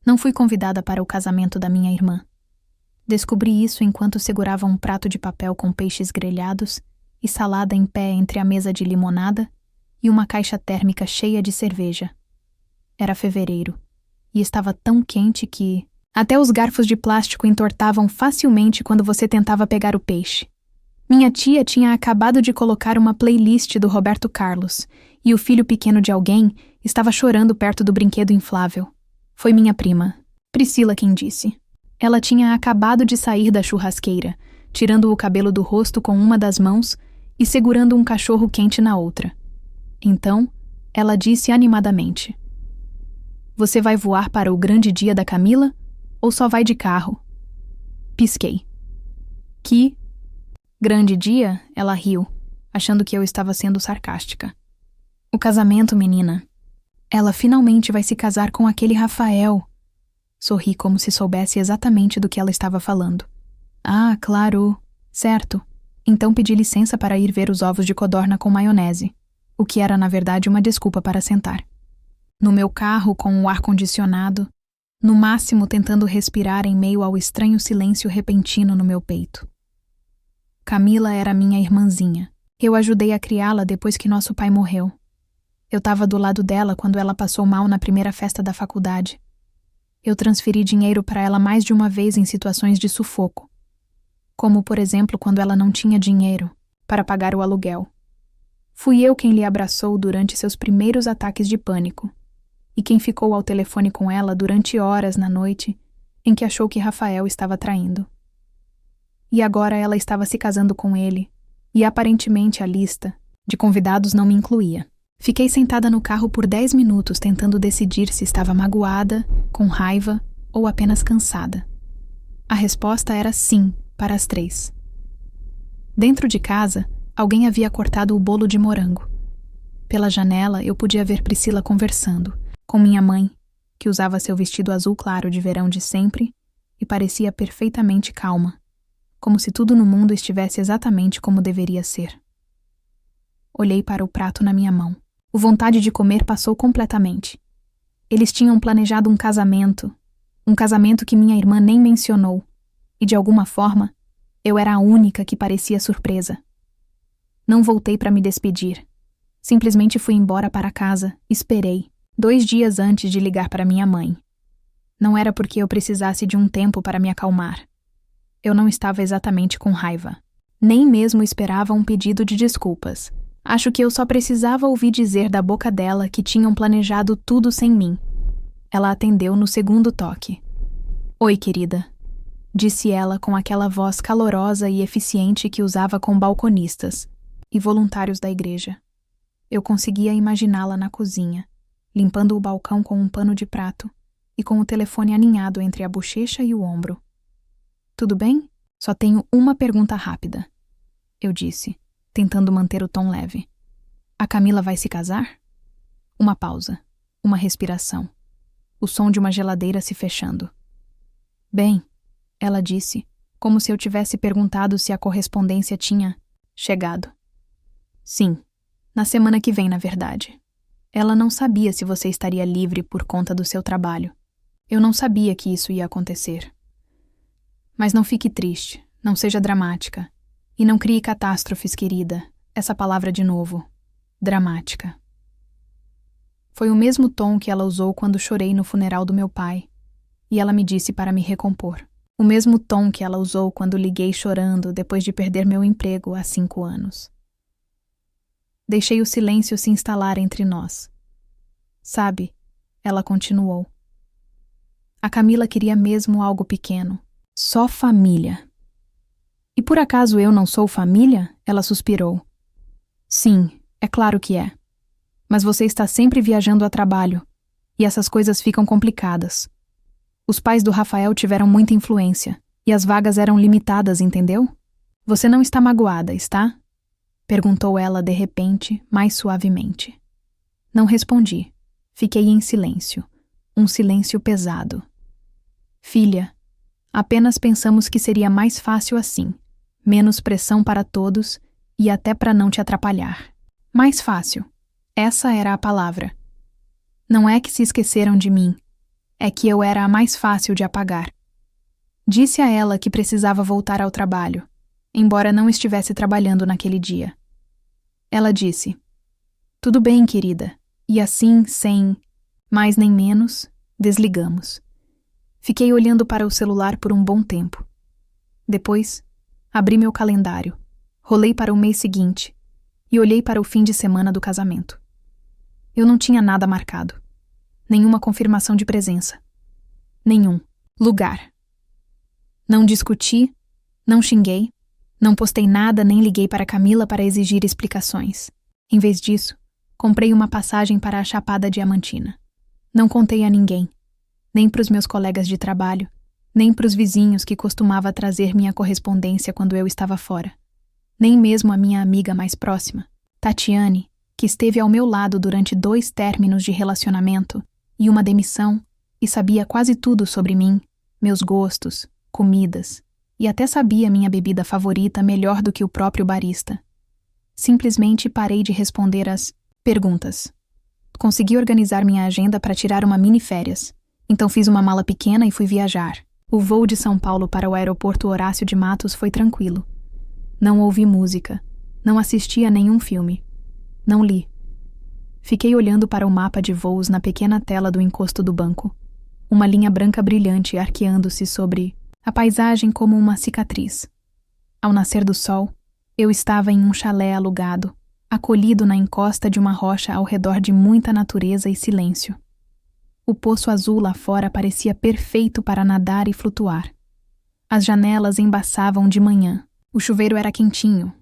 Não fui convidada para o casamento da minha irmã. Descobri isso enquanto segurava um prato de papel com peixes grelhados e salada em pé entre a mesa de limonada e uma caixa térmica cheia de cerveja. Era fevereiro, e estava tão quente que até os garfos de plástico entortavam facilmente quando você tentava pegar o peixe. Minha tia tinha acabado de colocar uma playlist do Roberto Carlos, e o filho pequeno de alguém estava chorando perto do brinquedo inflável. Foi minha prima, Priscila, quem disse. Ela tinha acabado de sair da churrasqueira, tirando o cabelo do rosto com uma das mãos e segurando um cachorro quente na outra. Então, ela disse animadamente: "Você vai voar para o grande dia da Camila ou só vai de carro?" Pisquei. "Que grande dia?" Ela riu, achando que eu estava sendo sarcástica. "O casamento, menina. Ela finalmente vai se casar com aquele Rafael." Sorri como se soubesse exatamente do que ela estava falando. "Ah, claro. Certo. Então pedi licença para ir ver os ovos de codorna com maionese, o que era na verdade uma desculpa para sentar. No meu carro com o ar-condicionado, no máximo tentando respirar em meio ao estranho silêncio repentino no meu peito. Camila era minha irmãzinha. Eu ajudei a criá-la depois que nosso pai morreu. Eu estava do lado dela quando ela passou mal na primeira festa da faculdade. Eu transferi dinheiro para ela mais de uma vez em situações de sufoco, como, por exemplo, quando ela não tinha dinheiro para pagar o aluguel. Fui eu quem lhe abraçou durante seus primeiros ataques de pânico, e quem ficou ao telefone com ela durante horas na noite em que achou que Rafael estava traindo. E agora ela estava se casando com ele, e aparentemente a lista de convidados não me incluía. Fiquei sentada no carro por 10 minutos tentando decidir se estava magoada, com raiva ou apenas cansada. A resposta era sim para as 3. Dentro de casa, alguém havia cortado o bolo de morango. Pela janela eu podia ver Priscila conversando com minha mãe, que usava seu vestido azul claro de verão de sempre e parecia perfeitamente calma, como se tudo no mundo estivesse exatamente como deveria ser. Olhei para o prato na minha mão. A vontade de comer passou completamente. Eles tinham planejado um casamento que minha irmã nem mencionou, e de alguma forma, eu era a única que parecia surpresa. Não voltei para me despedir. Simplesmente fui embora para casa, esperei, 2 dias antes de ligar para minha mãe. Não era porque eu precisasse de um tempo para me acalmar. Eu não estava exatamente com raiva. Nem mesmo esperava um pedido de desculpas. Acho que eu só precisava ouvir dizer da boca dela que tinham planejado tudo sem mim. Ela atendeu no segundo toque. "Oi, querida", disse ela com aquela voz calorosa e eficiente que usava com balconistas e voluntários da igreja. Eu conseguia imaginá-la na cozinha, limpando o balcão com um pano de prato e com o telefone aninhado entre a bochecha e o ombro. "Tudo bem? Só tenho uma pergunta rápida", eu disse, tentando manter o tom leve. "A Camila vai se casar?" Uma pausa, uma respiração, o som de uma geladeira se fechando. "Bem", ela disse, como se eu tivesse perguntado se a correspondência tinha chegado. "Sim, na semana que vem, na verdade. Ela não sabia se você estaria livre por conta do seu trabalho. Eu não sabia que isso ia acontecer. Mas não fique triste, não seja dramática. E não crie catástrofes, querida. Essa palavra de novo. Dramática." Foi o mesmo tom que ela usou quando chorei no funeral do meu pai. E ela me disse para me recompor. O mesmo tom que ela usou quando liguei chorando depois de perder meu emprego há 5 anos. Deixei o silêncio se instalar entre nós. "Sabe", ela continuou. "A Camila queria mesmo algo pequeno. Só família." "E por acaso eu não sou família?" Ela suspirou. "Sim, é claro que é. Mas você está sempre viajando a trabalho, e essas coisas ficam complicadas. Os pais do Rafael tiveram muita influência, e as vagas eram limitadas, entendeu? Você não está magoada, está?" Perguntou ela de repente, mais suavemente. Não respondi. Fiquei em silêncio, um silêncio pesado. "Filha, apenas pensamos que seria mais fácil assim. Menos pressão para todos e até para não te atrapalhar. Mais fácil. Essa era a palavra. Não é que se esqueceram de mim. é que eu era a mais fácil de apagar. Disse a ela que precisava voltar ao trabalho, embora não estivesse trabalhando naquele dia. Ela disse: "Tudo bem, querida." E assim, sem mais nem menos, desligamos. Fiquei olhando para o celular por um bom tempo. Depois, abri meu calendário, rolei para o mês seguinte e olhei para o fim de semana do casamento. Eu não tinha nada marcado. Nenhuma confirmação de presença. Nenhum lugar. Não discuti, não xinguei, não postei nada nem liguei para Camila para exigir explicações. Em vez disso, comprei uma passagem para a Chapada Diamantina. Não contei a ninguém, nem para os meus colegas de trabalho, nem para os vizinhos que costumava trazer minha correspondência quando eu estava fora. Nem mesmo a minha amiga mais próxima, Tatiane, que esteve ao meu lado durante 2 términos de relacionamento e uma demissão e sabia quase tudo sobre mim, meus gostos, comidas, e até sabia minha bebida favorita melhor do que o próprio barista. Simplesmente parei de responder às perguntas. Consegui organizar minha agenda para tirar uma mini-férias, então fiz uma mala pequena e fui viajar. O voo de São Paulo para o aeroporto Horácio de Matos foi tranquilo. Não ouvi música, não assisti a nenhum filme, não li. Fiquei olhando para o mapa de voos na pequena tela do encosto do banco, uma linha branca brilhante arqueando-se sobre a paisagem como uma cicatriz. Ao nascer do sol, eu estava em um chalé alugado, acolhido na encosta de uma rocha ao redor de muita natureza e silêncio. O poço azul lá fora parecia perfeito para nadar e flutuar. As janelas embaçavam de manhã. O chuveiro era quentinho.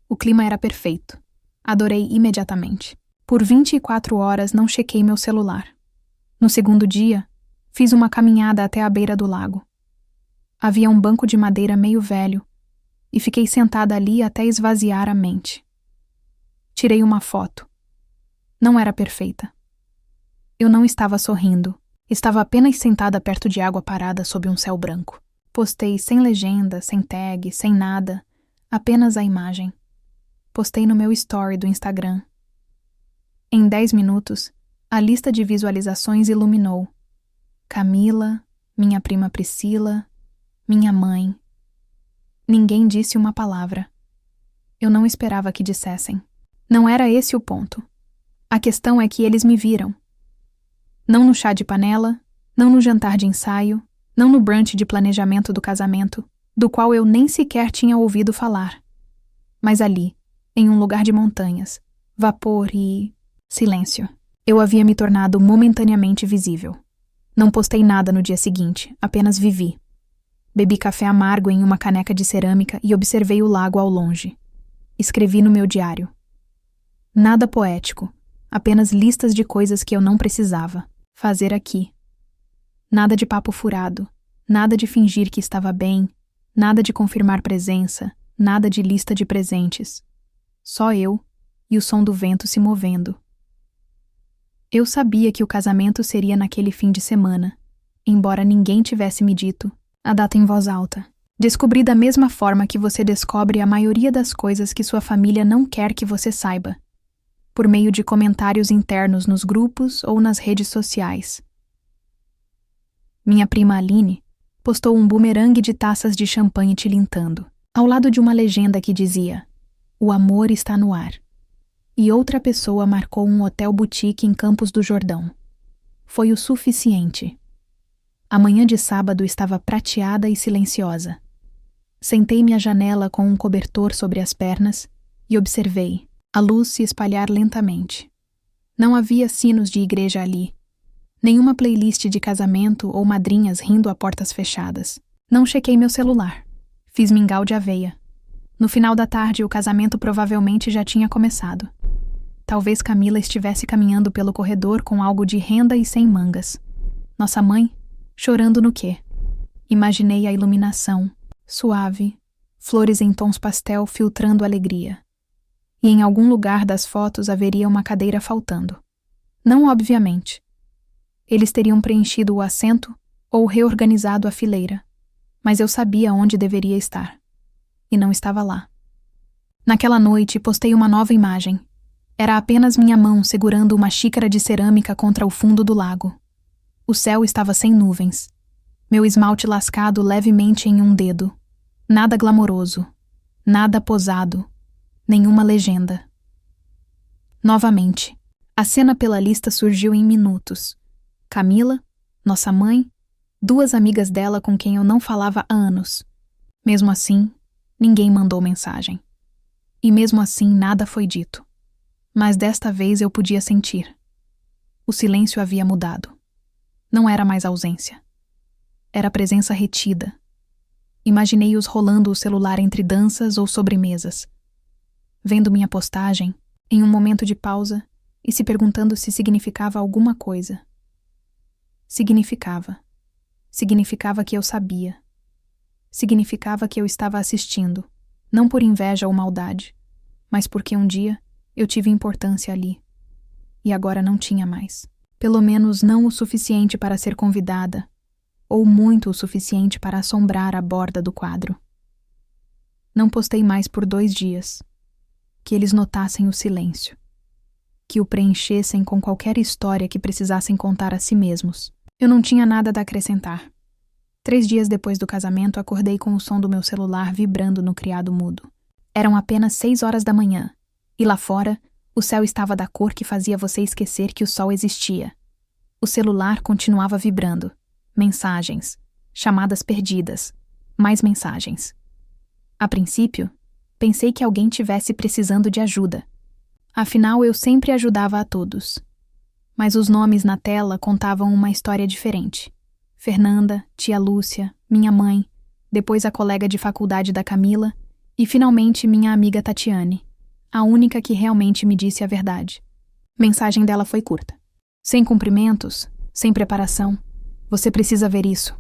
O clima era perfeito. Adorei imediatamente. Por 24 horas não chequei meu celular. No segundo dia, fiz uma caminhada até a beira do lago. Havia um banco de madeira meio velho e fiquei sentada ali até esvaziar a mente. Tirei uma foto. Não era perfeita. Eu não estava sorrindo. Estava apenas sentada perto de água parada sob um céu branco. Postei sem legenda, sem tag, sem nada, apenas a imagem. Postei no meu story do Instagram. Em 10 minutos, a lista de visualizações iluminou. Camila, minha prima Priscila, minha mãe. Ninguém disse uma palavra. Eu não esperava que dissessem. Não era esse o ponto. A questão é que eles me viram. Não no chá de panela, não no jantar de ensaio, não no brunch de planejamento do casamento, do qual eu nem sequer tinha ouvido falar. Mas ali, em um lugar de montanhas, vapor e silêncio, eu havia me tornado momentaneamente visível. Não postei nada no dia seguinte, apenas vivi. Bebi café amargo em uma caneca de cerâmica e observei o lago ao longe. Escrevi no meu diário. Nada poético, apenas listas de coisas que eu não precisava fazer aqui. Nada de papo furado, nada de fingir que estava bem, nada de confirmar presença, nada de lista de presentes. Só eu e o som do vento se movendo. Eu sabia que o casamento seria naquele fim de semana, embora ninguém tivesse me dito a data em voz alta. Descobri da mesma forma que você descobre a maioria das coisas que sua família não quer que você saiba, por meio de comentários internos nos grupos ou nas redes sociais. Minha prima Aline postou um bumerangue de taças de champanhe tilintando, ao lado de uma legenda que dizia: "O amor está no ar." E outra pessoa marcou um hotel boutique em Campos do Jordão. Foi o suficiente. A manhã de sábado estava prateada e silenciosa. Sentei-me à janela com um cobertor sobre as pernas e observei a luz se espalhar lentamente. Não havia sinos de igreja ali, nenhuma playlist de casamento ou madrinhas rindo a portas fechadas. Não chequei meu celular. Fiz mingau de aveia. No final da tarde, o casamento provavelmente já tinha começado. Talvez Camila estivesse caminhando pelo corredor com algo de renda e sem mangas. Nossa mãe, chorando no quê? Imaginei a iluminação, suave, flores em tons pastel filtrando alegria. E em algum lugar das fotos haveria uma cadeira faltando. Não obviamente. Eles teriam preenchido o assento ou reorganizado a fileira, mas eu sabia onde deveria estar. E não estava lá. Naquela noite, postei uma nova imagem. Era apenas minha mão segurando uma xícara de cerâmica contra o fundo do lago. O céu estava sem nuvens. Meu esmalte lascado levemente em um dedo. Nada glamouroso. Nada posado. Nenhuma legenda. Novamente, a cena pela lista surgiu em minutos. Camila, nossa mãe, 2 amigas dela com quem eu não falava há anos. Mesmo assim, ninguém mandou mensagem. E mesmo assim, nada foi dito. Mas desta vez eu podia sentir. O silêncio havia mudado. Não era mais ausência. Era presença retida. Imaginei-os rolando o celular entre danças ou sobremesas. Vendo minha postagem, em um momento de pausa, e se perguntando se significava alguma coisa. Significava. Significava que eu sabia. Significava que eu estava assistindo, não por inveja ou maldade, mas porque um dia eu tive importância ali. E agora não tinha mais. Pelo menos não o suficiente para ser convidada, ou muito o suficiente para assombrar a borda do quadro. Não postei mais por 2 dias. Que eles notassem o silêncio. Que o preenchessem com qualquer história que precisassem contar a si mesmos. Eu não tinha nada a acrescentar. 3 dias depois do casamento, acordei com o som do meu celular vibrando no criado mudo. Eram apenas 6 horas da manhã, e lá fora, o céu estava da cor que fazia você esquecer que o sol existia. O celular continuava vibrando. Mensagens. Chamadas perdidas. Mais mensagens. A princípio, pensei que alguém tivesse precisando de ajuda. Afinal, eu sempre ajudava a todos. Mas os nomes na tela contavam uma história diferente. Fernanda, tia Lúcia, minha mãe, depois a colega de faculdade da Camila e, finalmente, minha amiga Tatiane, a única que realmente me disse a verdade. Mensagem dela foi curta. Sem cumprimentos, sem preparação. Você precisa ver isso.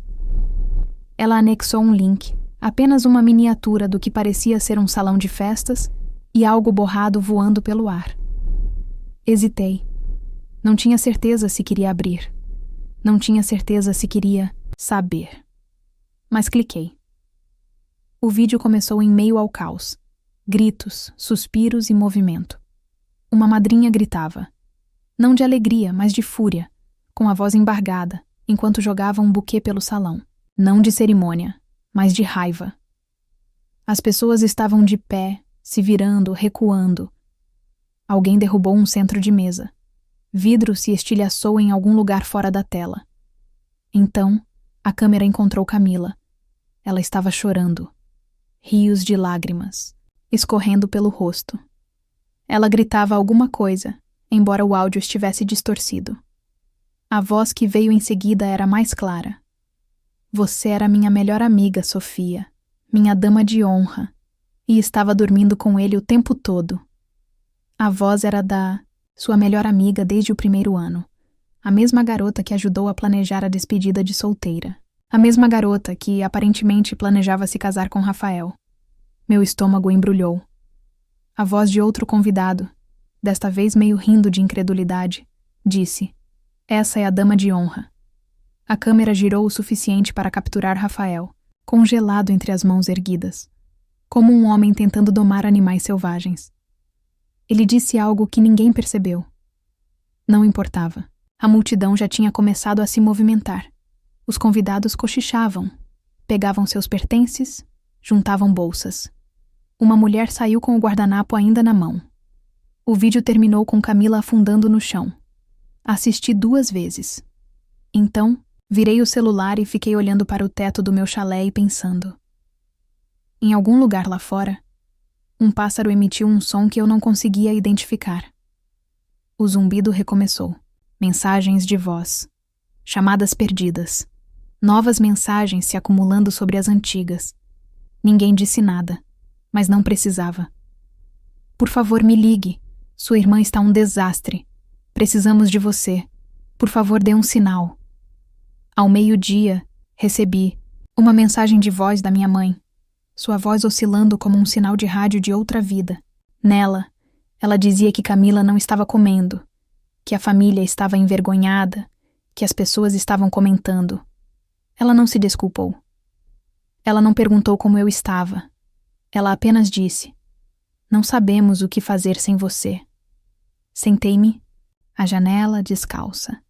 Ela anexou um link, apenas uma miniatura do que parecia ser um salão de festas e algo borrado voando pelo ar. Hesitei. Não tinha certeza se queria abrir. Não tinha certeza se queria saber. Mas cliquei. O vídeo começou em meio ao caos. Gritos, suspiros e movimento. Uma madrinha gritava. Não de alegria, mas de fúria, com a voz embargada, enquanto jogava um buquê pelo salão. Não de cerimônia, mas de raiva. As pessoas estavam de pé, se virando, recuando. Alguém derrubou um centro de mesa. Vidro se estilhaçou em algum lugar fora da tela. Então, a câmera encontrou Camila. Ela estava chorando. Rios de lágrimas, escorrendo pelo rosto. Ela gritava alguma coisa, embora o áudio estivesse distorcido. A voz que veio em seguida era mais clara. Você era minha melhor amiga, Sofia, minha dama de honra, e estava dormindo com ele o tempo todo. A voz era da sua melhor amiga desde o 1º ano, a mesma garota que ajudou a planejar a despedida de solteira, a mesma garota que aparentemente planejava se casar com Rafael. Meu estômago embrulhou. A voz de outro convidado, desta vez meio rindo de incredulidade, disse: Essa é a dama de honra. A câmera girou o suficiente para capturar Rafael, congelado entre as mãos erguidas, como um homem tentando domar animais selvagens. Ele disse algo que ninguém percebeu. Não importava. A multidão já tinha começado a se movimentar. Os convidados cochichavam, pegavam seus pertences, juntavam bolsas. Uma mulher saiu com o guardanapo ainda na mão. O vídeo terminou com Camila afundando no chão. Assisti 2 vezes. Então, virei o celular e fiquei olhando para o teto do meu chalé e pensando. Em algum lugar lá fora, um pássaro emitiu um som que eu não conseguia identificar. O zumbido recomeçou. Mensagens de voz. Chamadas perdidas. Novas mensagens se acumulando sobre as antigas. Ninguém disse nada, mas não precisava. Por favor, me ligue. Sua irmã está um desastre. Precisamos de você. Por favor, dê um sinal. Ao 12:00, recebi uma mensagem de voz da minha mãe. Sua voz oscilando como um sinal de rádio de outra vida. Nela, ela dizia que Camila não estava comendo, que a família estava envergonhada, que as pessoas estavam comentando. Ela não se desculpou. Ela não perguntou como eu estava. Ela apenas disse: Não sabemos o que fazer sem você. Sentei-me à janela descalça.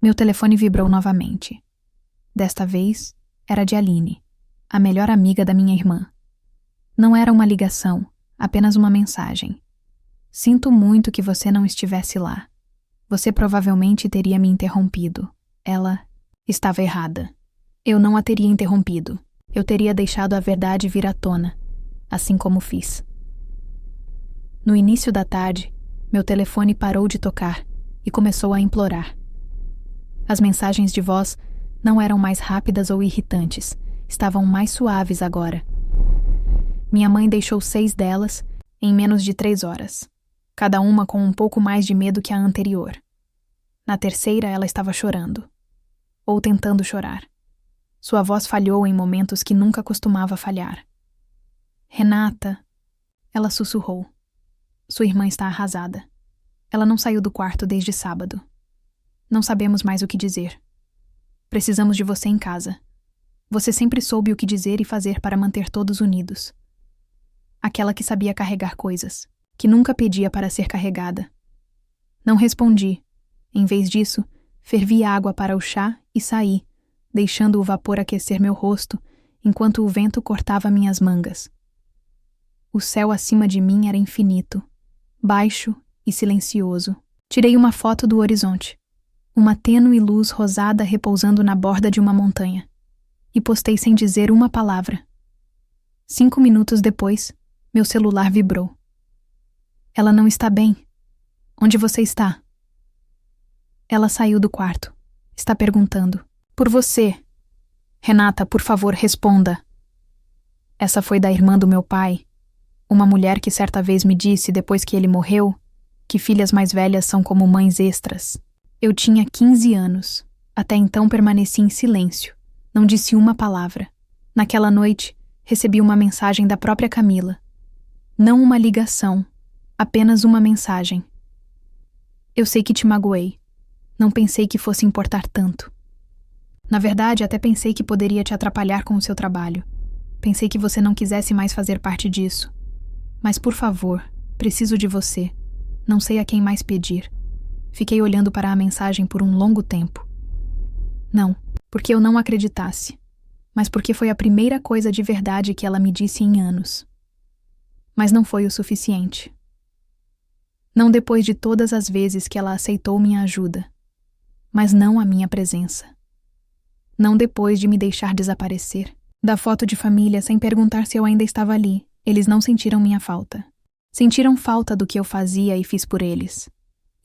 Meu telefone vibrou novamente. Desta vez, era de Aline, a melhor amiga da minha irmã. Não era uma ligação, apenas uma mensagem. Sinto muito que você não estivesse lá. Você provavelmente teria me interrompido. Ela estava errada. Eu não a teria interrompido. Eu teria deixado a verdade vir à tona, assim como fiz. No início da tarde, meu telefone parou de tocar e começou a implorar. As mensagens de voz não eram mais rápidas ou irritantes, estavam mais suaves agora. Minha mãe deixou 6 delas em menos de 3 horas, cada uma com um pouco mais de medo que a anterior. Na terceira, ela estava chorando, ou tentando chorar. Sua voz falhou em momentos que nunca costumava falhar. Renata, ela sussurrou. Sua irmã está arrasada. Ela não saiu do quarto desde sábado. Não sabemos mais o que dizer. Precisamos de você em casa. Você sempre soube o que dizer e fazer para manter todos unidos. Aquela que sabia carregar coisas, que nunca pedia para ser carregada. Não respondi. Em vez disso, fervi água para o chá e saí, deixando o vapor aquecer meu rosto enquanto o vento cortava minhas mangas. O céu acima de mim era infinito, baixo e silencioso. Tirei uma foto do horizonte, uma tênue luz rosada repousando na borda de uma montanha, e postei sem dizer uma palavra. 5 minutos depois, meu celular vibrou. Ela não está bem. Onde você está? Ela saiu do quarto. Está perguntando. Por você. Renata, por favor, responda. Essa foi da irmã do meu pai, uma mulher que certa vez me disse, depois que ele morreu, que filhas mais velhas são como mães extras. Eu tinha 15 anos. Até então permaneci em silêncio. Não disse uma palavra. Naquela noite, recebi uma mensagem da própria Camila. Não uma ligação, apenas uma mensagem. Eu sei que te magoei. Não pensei que fosse importar tanto. Na verdade, até pensei que poderia te atrapalhar com o seu trabalho. Pensei que você não quisesse mais fazer parte disso. Mas, por favor, preciso de você. Não sei a quem mais pedir. Fiquei olhando para a mensagem por um longo tempo. Não, porque eu não acreditasse, mas porque foi a primeira coisa de verdade que ela me disse em anos. Mas não foi o suficiente. Não depois de todas as vezes que ela aceitou minha ajuda, mas não a minha presença. Não depois de me deixar desaparecer da foto de família sem perguntar se eu ainda estava ali. Eles não sentiram minha falta. Sentiram falta do que eu fazia e fiz por eles.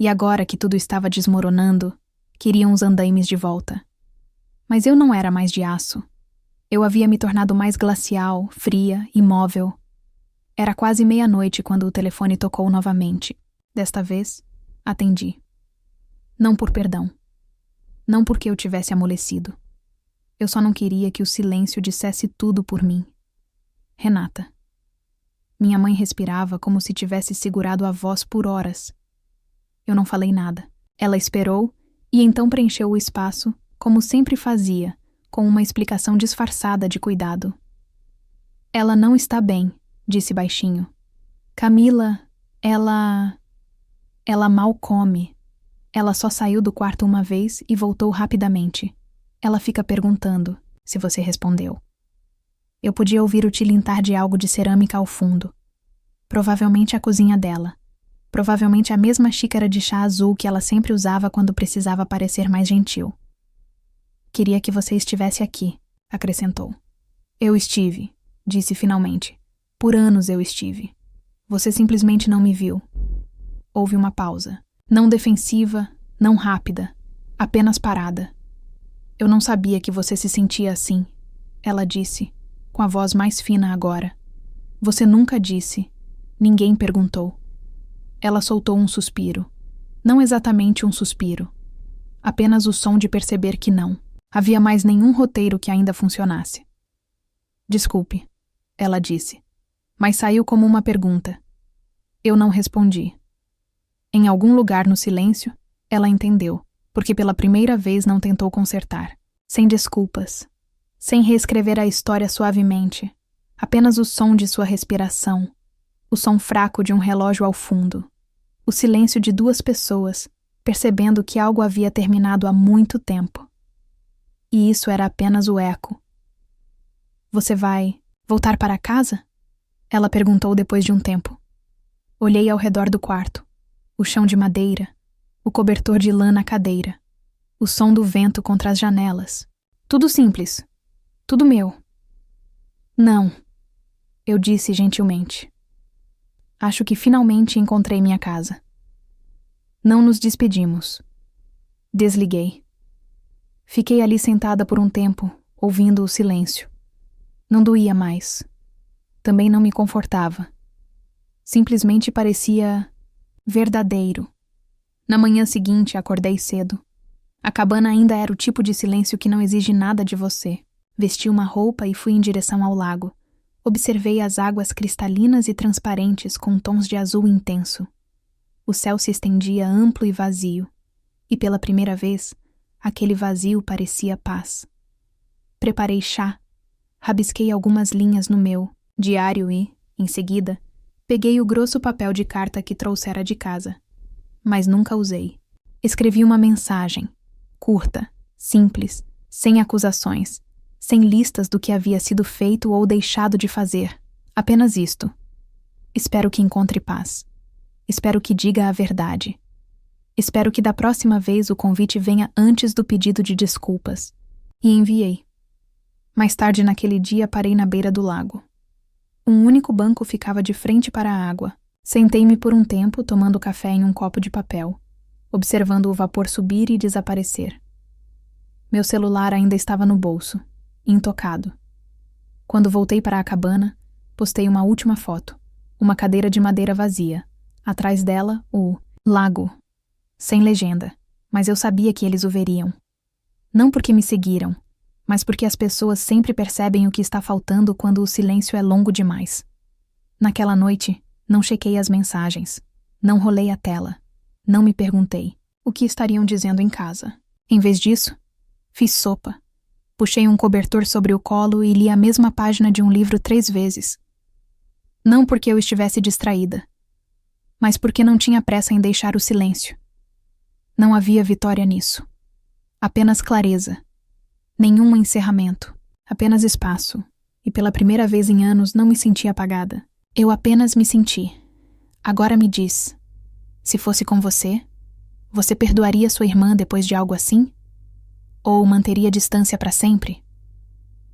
E agora que tudo estava desmoronando, queriam os andaimes de volta. Mas eu não era mais de aço. Eu havia me tornado mais glacial, fria, imóvel. Era quase meia-noite quando o telefone tocou novamente. Desta vez, atendi. Não por perdão. Não porque eu tivesse amolecido. Eu só não queria que o silêncio dissesse tudo por mim. Renata. Minha mãe respirava como se tivesse segurado a voz por horas. Eu não falei nada. Ela esperou e então preencheu o espaço, como sempre fazia, com uma explicação disfarçada de cuidado. Ela não está bem, disse baixinho. Camila, ela mal come. Ela só saiu do quarto uma vez e voltou rapidamente. Ela fica perguntando se você respondeu. Eu podia ouvir o tilintar de algo de cerâmica ao fundo. Provavelmente a cozinha dela. Provavelmente a mesma xícara de chá azul que ela sempre usava quando precisava parecer mais gentil. Queria que você estivesse aqui, acrescentou. Eu estive, disse finalmente. Por anos eu estive. Você simplesmente não me viu. Houve uma pausa. Não defensiva, não rápida, apenas parada. Eu não sabia que você se sentia assim, ela disse, com a voz mais fina agora. Você nunca disse. Ninguém perguntou. Ela soltou um suspiro. Não exatamente um suspiro. Apenas o som de perceber que não. Havia mais nenhum roteiro que ainda funcionasse. Desculpe, ela disse, mas saiu como uma pergunta. Eu não respondi. Em algum lugar no silêncio, ela entendeu, porque pela primeira vez não tentou consertar. Sem desculpas. Sem reescrever a história suavemente. Apenas o som de sua respiração. O som fraco de um relógio ao fundo. O silêncio de 2 pessoas, percebendo que algo havia terminado há muito tempo. E isso era apenas o eco. Você vai voltar para casa? Ela perguntou depois de um tempo. Olhei ao redor do quarto. O chão de madeira, o cobertor de lã na cadeira, o som do vento contra as janelas. Tudo simples. Tudo meu. Não, eu disse gentilmente. Acho que finalmente encontrei minha casa. Não nos despedimos. Desliguei. Fiquei ali sentada por um tempo, ouvindo o silêncio. Não doía mais. Também não me confortava. Simplesmente parecia verdadeiro. Na manhã seguinte, acordei cedo. A cabana ainda era o tipo de silêncio que não exige nada de você. Vesti uma roupa e fui em direção ao lago. Observei as águas cristalinas e transparentes com tons de azul intenso. O céu se estendia amplo e vazio, e pela primeira vez, aquele vazio parecia paz. Preparei chá, rabisquei algumas linhas no meu diário e, em seguida, peguei o grosso papel de carta que trouxera de casa, mas nunca usei. Escrevi uma mensagem, curta, simples, sem acusações, sem listas do que havia sido feito ou deixado de fazer. Apenas isto. Espero que encontre paz. Espero que diga a verdade. Espero que da próxima vez o convite venha antes do pedido de desculpas. E enviei. Mais tarde naquele dia parei na beira do lago. Um único banco ficava de frente para a água. Sentei-me por um tempo, tomando café em um copo de papel, observando o vapor subir e desaparecer. Meu celular ainda estava no bolso, intocado. Quando voltei para a cabana, postei uma última foto, uma cadeira de madeira vazia. Atrás dela, o lago. Sem legenda, mas eu sabia que eles o veriam. Não porque me seguiram, mas porque as pessoas sempre percebem o que está faltando quando o silêncio é longo demais. Naquela noite, não chequei as mensagens, não rolei a tela, não me perguntei o que estariam dizendo em casa. Em vez disso, fiz sopa. Puxei um cobertor sobre o colo e li a mesma página de um livro 3 vezes. Não porque eu estivesse distraída, mas porque não tinha pressa em deixar o silêncio. Não havia vitória nisso. Apenas clareza. Nenhum encerramento. Apenas espaço. E pela primeira vez em anos não me senti apagada. Eu apenas me senti. Agora me diz. Se fosse com você, você perdoaria sua irmã depois de algo assim? Ou manteria distância para sempre?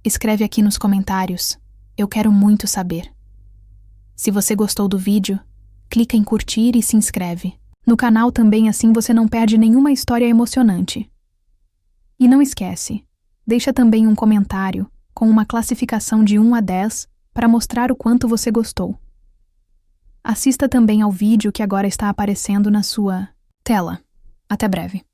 Escreve aqui nos comentários. Eu quero muito saber. Se você gostou do vídeo, clica em curtir e se inscreve. No canal também, assim você não perde nenhuma história emocionante. E não esquece, deixa também um comentário com uma classificação de 1 a 10 para mostrar o quanto você gostou. Assista também ao vídeo que agora está aparecendo na sua tela. Até breve.